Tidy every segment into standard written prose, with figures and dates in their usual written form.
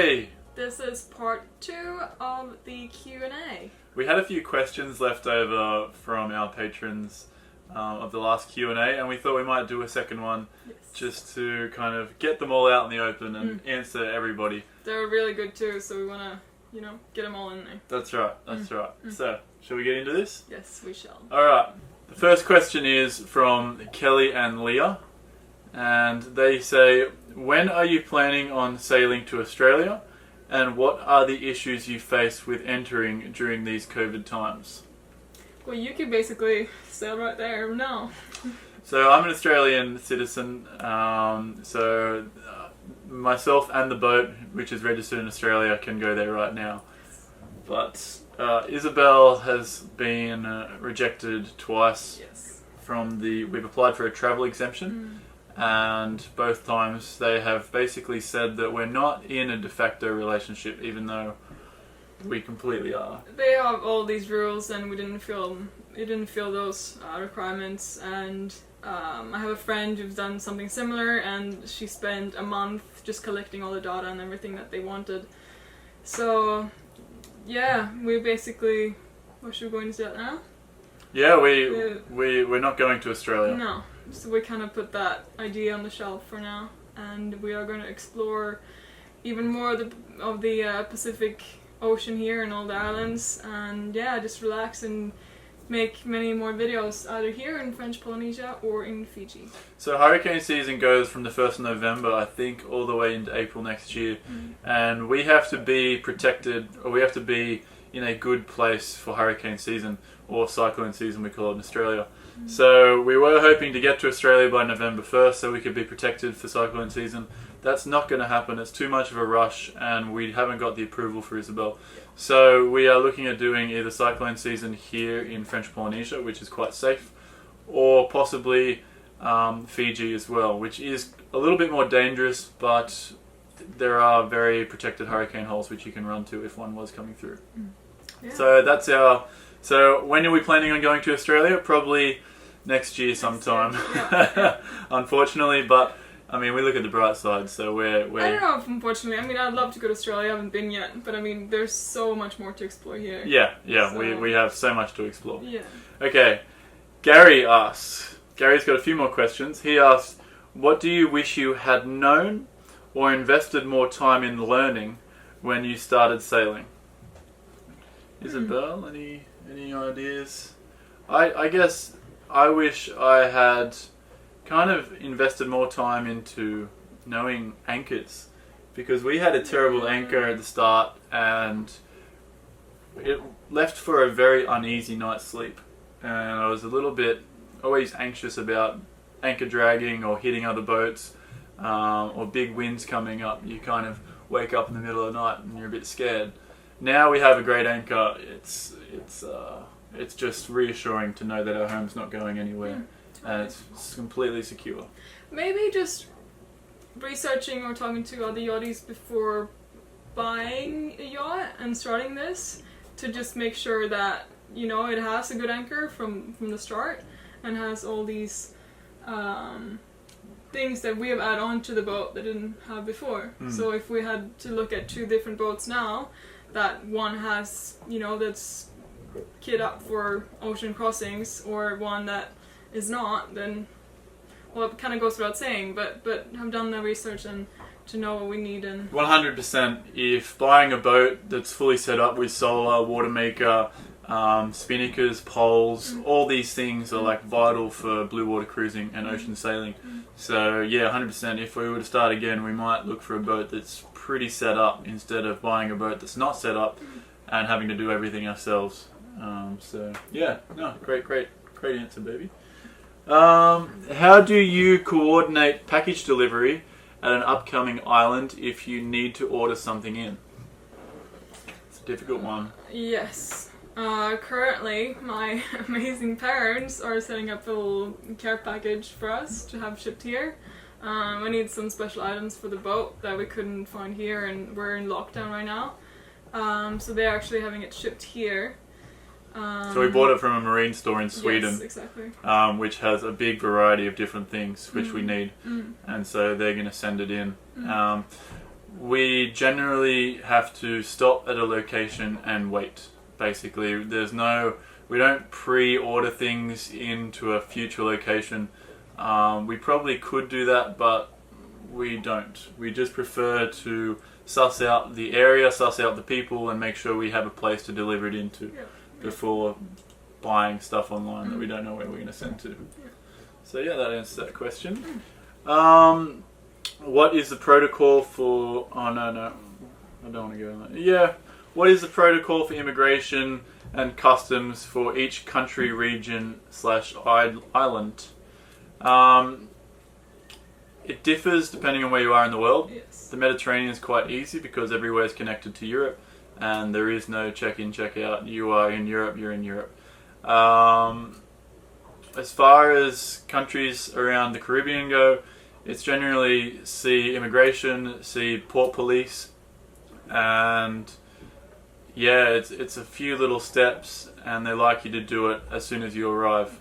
Hey! This is part 2 of the Q&A. We had a few questions left over from our patrons of the last Q&A, and we thought we might do a second one just to kind of get them all out in the open and answer everybody. They're really good too, so we want to, get them all in there. That's right. So, shall we get into this? Yes, we shall. Alright. The first question is from Kelly and Leah, and they say, when are you planning on sailing to Australia, and what are the issues you face with entering during these COVID times? Well, you could basically sail right there now. So I'm an Australian citizen, myself and the boat, which is registered in Australia, can go there right now. But Isabelle has been rejected twice. Yes. We've applied for a travel exemption, and both times they have basically said that we're not in a de facto relationship, even though we completely are. They have all these rules, and we didn't feel those requirements. And I have a friend who's done something similar, and she spent a month just collecting all the data and everything that they wanted. So, yeah, we basically. What, should we go into that now? Yeah, we're not going to Australia. No, so we kind of put that idea on the shelf for now, and we are going to explore even more of the Pacific Ocean here and all the islands, and yeah, just relax and make many more videos either here in French Polynesia or in Fiji. So hurricane season goes from the 1st of November, I think, all the way into April next year, and we have to be protected, or we have to be in a good place for hurricane season, or cyclone season we call it in Australia. So we were hoping to get to Australia by November 1st so we could be protected for cyclone season. That's not going to happen. It's too much of a rush, and we haven't got the approval for Isabelle. So we are looking at doing either cyclone season here in French Polynesia, which is quite safe, or possibly Fiji as well, which is a little bit more dangerous, but there are very protected hurricane holes which you can run to if one was coming through. Yeah. So that's our... So when are we planning on going to Australia? Probably next year sometime. Yeah. Unfortunately, but I mean, we look at the bright side, so we're... I don't know if unfortunately. I mean, I'd love to go to Australia. I haven't been yet, but I mean, there's so much more to explore here. Yeah, so... we have so much to explore. Yeah. Okay, Gary asks... Gary's got a few more questions. He asks, what do you wish you had known or invested more time in learning when you started sailing? Isabelle, any ideas? I guess I wish I had kind of invested more time into knowing anchors, because we had a terrible anchor at the start and it left for a very uneasy night's sleep, and I was a little bit always anxious about anchor dragging or hitting other boats, or big winds coming up. You kind of wake up in the middle of the night and you're a bit scared. Now we have a great anchor. It's just reassuring to know that our home's not going anywhere, and it's completely secure. Maybe just researching or talking to other yachties before buying a yacht and starting this, to just make sure that it has a good anchor from the start and has all these things that we have added on to the boat that didn't have before. So if we had to look at 2 different boats now, that one has, that's kit up for ocean crossings, or one that is not, then, well, it kind of goes without saying, but have done the research and to know what we need. And 100%, if buying a boat that's fully set up with solar, water maker, spinnakers, poles, all these things are like vital for blue water cruising and ocean sailing. So yeah, 100%, if we were to start again, we might look for a boat that's pretty set up instead of buying a boat that's not set up and having to do everything ourselves. So yeah, no, great answer, baby. How do you coordinate package delivery at an upcoming island if you need to order something in? It's a difficult one. Yes. Currently, my amazing parents are setting up a little care package for us to have shipped here. We need some special items for the boat that we couldn't find here, and we're in lockdown right now. So they're actually having it shipped here. So we bought it from a marine store in Sweden, yes, exactly. Which has a big variety of different things which we need, and so they're going to send it in. we generally have to stop at a location and wait. Basically, we don't pre-order things into a future location. We probably could do that, but we don't. We just prefer to suss out the area, suss out the people, and make sure we have a place to deliver it into before buying stuff online that we don't know where we're going to send to. Yeah. So yeah, that answers that question. What is the protocol for... Oh, no. I don't want to go on that. Yeah. What is the protocol for immigration and customs for each country, region / island? It differs depending on where you are in the world. Yes. The Mediterranean is quite easy because everywhere is connected to Europe and there is no check-in, check-out. You are in Europe, you're in Europe. As far as countries around the Caribbean go, it's generally see immigration, see port police, and yeah, it's a few little steps, and they like you to do it as soon as you arrive.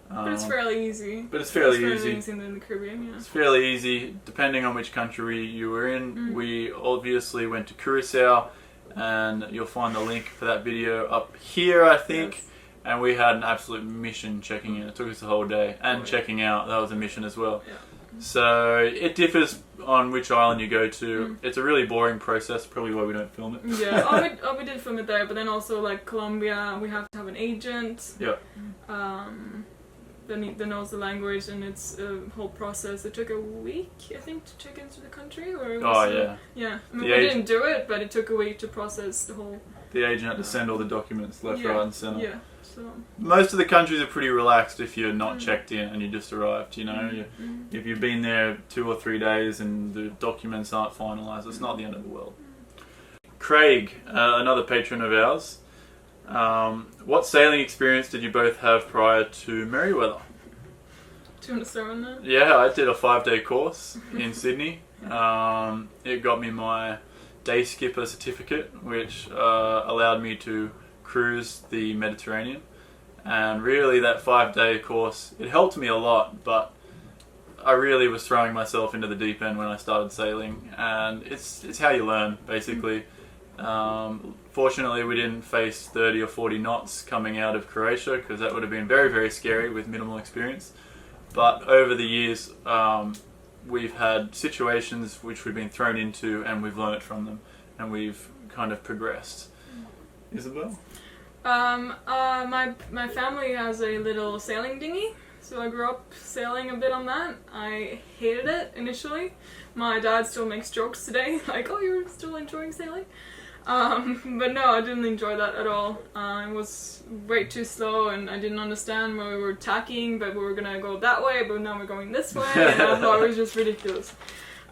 But it's fairly easy. It's fairly easy in the Caribbean, yeah. It's fairly easy, depending on which country you were in. We obviously went to Curacao, and you'll find the link for that video up here, I think. Yes. And we had an absolute mission checking in. It took us the whole day. And checking out, that was a mission as well. Yeah. So it differs on which island you go to. It's a really boring process, probably why we don't film it. Yeah, we did film it there, but then also like Colombia, we have to have an agent. Yeah. That knows the language, and it's a whole process. It took a week, I think, to check into the country. Or it was, yeah. I mean, we didn't do it, but it took a week to process the whole... The agent had to send all the documents left, right and centre. Yeah, so... Most of the countries are pretty relaxed if you're not checked in and you just arrived, you know. If you've been there 2 or 3 days and the documents aren't finalised, it's not the end of the world. Craig, another patron of ours. What sailing experience did you both have prior to Merewether? Do you want to start on that? Yeah, I did a 5-day course in Sydney. It got me my day skipper certificate, which allowed me to cruise the Mediterranean. And really that 5-day course, it helped me a lot, but I really was throwing myself into the deep end when I started sailing, and it's how you learn, basically. Fortunately, we didn't face 30 or 40 knots coming out of Croatia, because that would have been very, very scary with minimal experience. But over the years, we've had situations which we've been thrown into, and we've learnt from them, and we've kind of progressed. Isabelle? My family has a little sailing dinghy, so I grew up sailing a bit on that. I hated it initially. My dad still makes jokes today, like, "Oh, you're still enjoying sailing?" But no, I didn't enjoy that at all. It was way too slow, and I didn't understand where we were tacking, but we were gonna go that way, but now we're going this way, and I thought it was just ridiculous.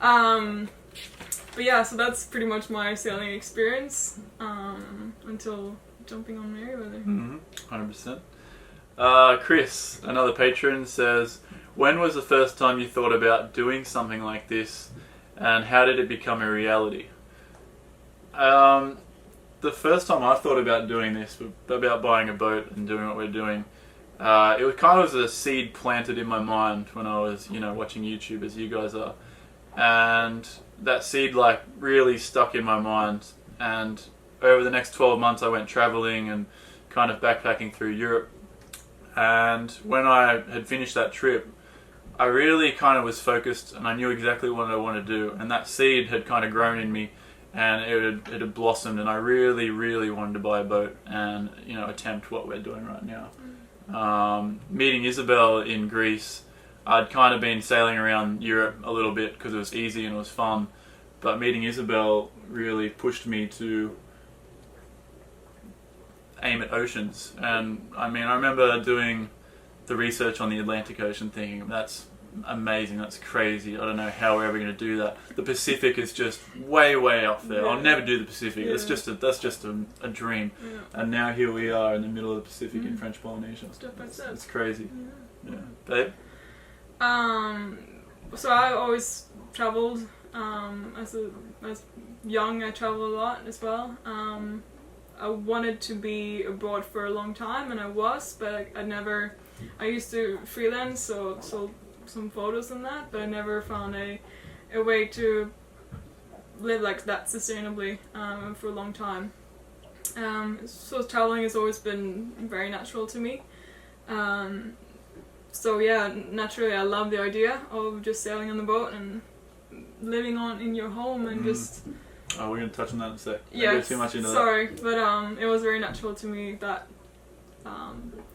But yeah, so that's pretty much my sailing experience until jumping on Merewether. 100%. Chris, another patron, says, when was the first time you thought about doing something like this, and how did it become a reality? The first time I thought about doing this, about buying a boat and doing what we're doing, it was kind of a seed planted in my mind when I was, watching YouTube as you guys are. And that seed really stuck in my mind. And over the next 12 months I went traveling and kind of backpacking through Europe. And when I had finished that trip, I really kind of was focused and I knew exactly what I wanted to do. And that seed had kind of grown in me. And it had blossomed, and I really, really wanted to buy a boat and, attempt what we're doing right now. Meeting Isabelle in Greece, I'd kind of been sailing around Europe a little bit because it was easy and it was fun. But meeting Isabelle really pushed me to aim at oceans. And, I remember doing the research on the Atlantic Ocean thinking, that's amazing, that's crazy, I don't know how we're ever going to do that. The Pacific is just way, way up there. I'll never do the Pacific. That's just a dream. And now here we are in the middle of the Pacific in French Polynesia. Step by step. It's crazy. Babe? So I always traveled. As young, I traveled a lot as well. I wanted to be abroad for a long time, and I was, but I used to freelance, so some photos and that, but I never found a way to live like that sustainably for a long time. So traveling has always been very natural to me. So yeah, naturally I love the idea of just sailing on the boat and living in your home and just... Oh, we're going to touch on that in a sec. Yeah, Don't go too much into sorry, but it was very natural to me, that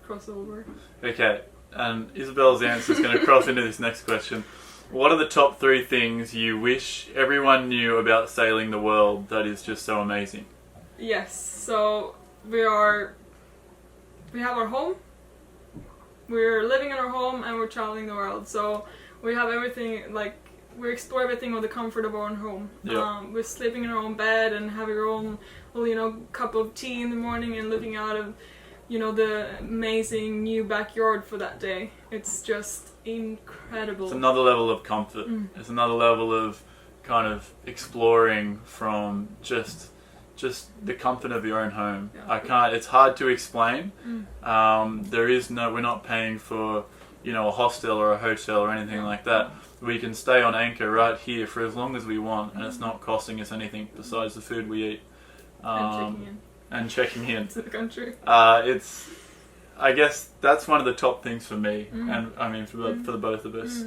crossover. Okay, and Isabelle's answer is going to cross into this next question. What are the top 3 things you wish everyone knew about sailing the world that is just so amazing? Yes, so we have our home, we're living in our home, and we're traveling the world. So we have everything, like, we explore everything with the comfort of our own home. Yeah. We're sleeping in our own bed and having our own little, cup of tea in the morning and looking out of, the amazing new backyard for that day. It's just incredible. It's another level of comfort. It's another level of kind of exploring from just the comfort of your own home. Yeah. It's hard to explain. We're not paying for, a hostel or a hotel or anything like that. We can stay on anchor right here for as long as we want, and it's not costing us anything besides the food we eat. And checking in to the country. I guess that's one of the top things for me, and I mean for the both of us.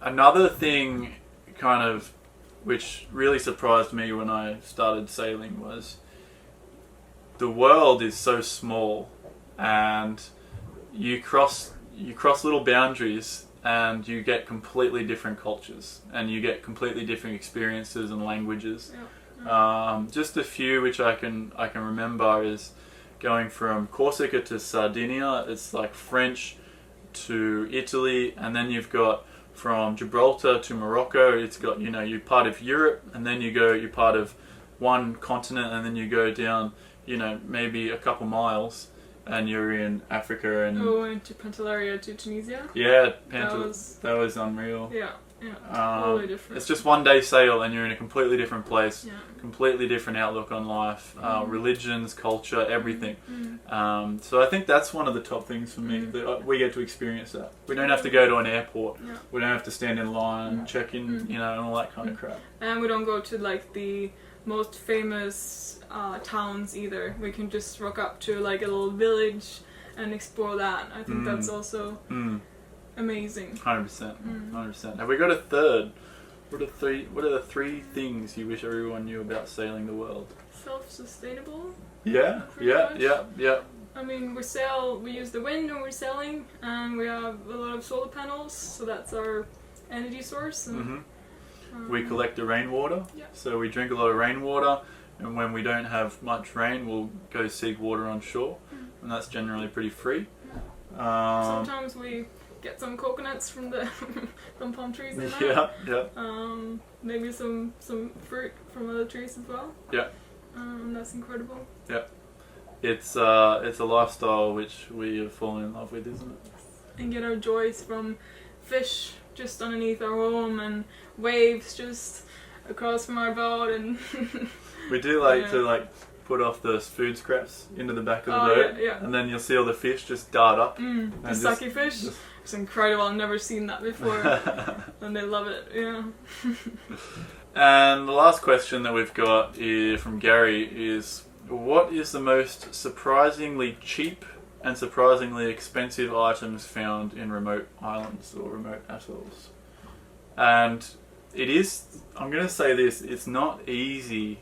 Another thing, kind of, which really surprised me when I started sailing was the world is so small, and you cross little boundaries, and you get completely different cultures, and you get completely different experiences and languages. Just a few which I can remember is going from Corsica to Sardinia. It's like French to Italy, and then you've got from Gibraltar to Morocco. It's got, you're part of Europe, and then you're part of one continent, and then you go down, maybe a couple miles, and you're in Africa. And into Pantelleria to Tunisia. Yeah, that was unreal. Yeah. Totally different. It's just one day sail, and you're in a completely different place, completely different outlook on life, religions, culture, everything. So I think that's one of the top things for me, that we get to experience that. We don't have to go to an airport. We don't have to stand in line, check in, and all that kind of crap. And we don't go to like the most famous towns either. We can just rock up to like a little village and explore that. I think that's also amazing. 100%. Have we got a third? What are the 3 things you wish everyone knew about sailing the world? Self-sustainable. Yeah. I mean, we use the wind when we're sailing, and we have a lot of solar panels, so that's our energy source. And, we collect the rainwater, so we drink a lot of rainwater, and when we don't have much rain, we'll go seek water on shore, and that's generally pretty free. Sometimes we get some coconuts from the palm trees and that. Maybe some fruit from other trees as well. That's incredible. It's a lifestyle which we have fallen in love with, isn't it? And get our joys from fish just underneath our home, and waves just across from our boat, and we do to put off the food scraps into the back of the boat, and then you'll see all the fish just dart up. The sucky fish. It's incredible. I've never seen that before. And they love it, And the last question that we've got from Gary is, what is the most surprisingly cheap and surprisingly expensive items found in remote islands or remote atolls? And it is, I'm going to say this, it's not easy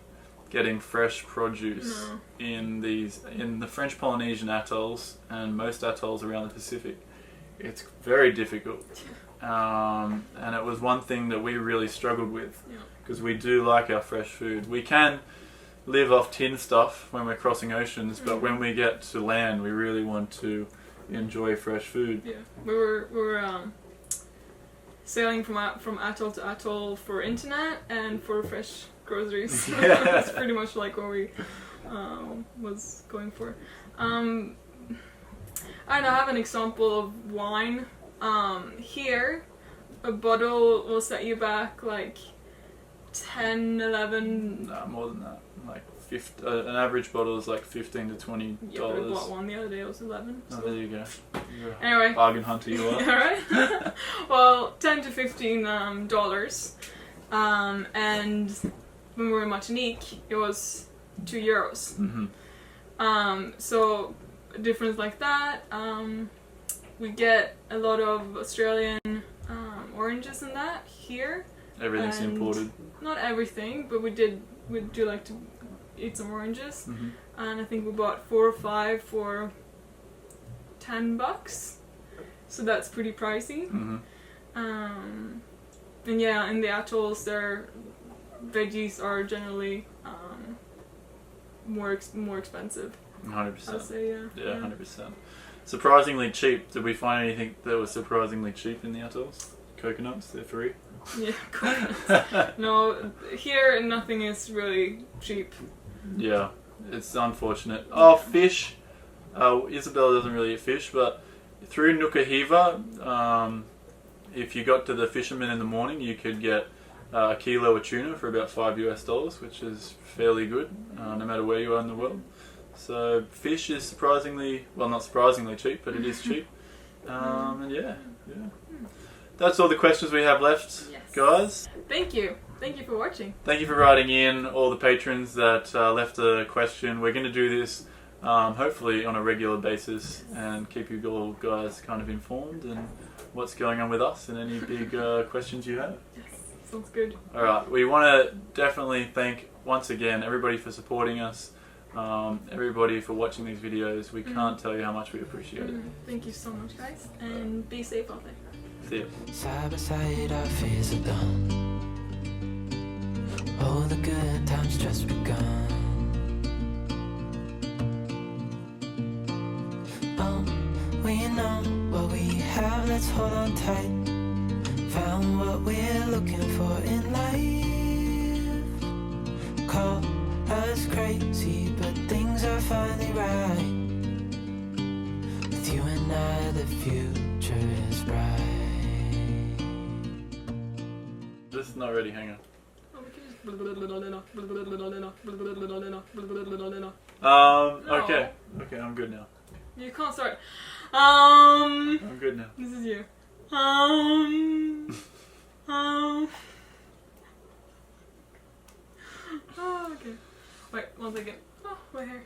getting fresh produce in the French Polynesian atolls and most atolls around the Pacific. It's very difficult, and it was one thing that we really struggled with, because we do like our fresh food. We can live off tin stuff when we're crossing oceans, but when we get to land, we really want to enjoy fresh food. We were sailing from atoll to atoll for internet and for fresh groceries. That's pretty much like what we was going for. I have an example of wine. Here, a bottle will set you back like 10, 11... No, more than that. Like an average bottle is like $15 to $20. Yeah, but I bought one the other day, it was 11. So. Oh, there you go. You're anyway. Bargain hunter you are. Alright. Well, $10 to $15 dollars. And when we were in Martinique, it was €2. So a difference like that. We get a lot of Australian oranges in that here. Everything's And imported. Not everything, but we do like to eat some oranges. And I think we bought 4 or 5 for $10. So that's pretty pricey. And yeah, in the atolls, their veggies are generally more expensive. 100%. I'd say, yeah. Yeah, 100%. Surprisingly cheap. Did we find anything that was surprisingly cheap in the atolls? Coconuts, they're free. Yeah, coconuts. No, here nothing is really cheap. Yeah, it's unfortunate. Oh, fish. Isabelle doesn't really eat fish, but through Nukahiva, if you got to the fisherman in the morning, you could get a kilo of tuna for about $5, which is fairly good, no matter where you are in the world. So fish is surprisingly, well, not surprisingly cheap, but it is cheap. And yeah. That's all the questions we have left, guys. Thank you for watching. Thank you for writing in, all the patrons that left a question. We're going to do this hopefully on a regular basis and keep you all guys kind of informed and what's going on with us and any big questions you have. Yes, sounds good. Alright, we want to definitely thank once again everybody for supporting us, everybody for watching these videos. We can't tell you how much we appreciate it. Thank you so much, guys, and be safe out there. See ya. Side by side our fears are done. All the good times just begun. We know what we have, let's hold on tight. Found what we're looking for in life. Call us crazy, but things are finally right. With you and I, the future is bright. This is not ready, hang on. Okay, I'm good now. You can't start. I'm good now. This is you. Oh, okay. Wait, one second. Oh, my hair.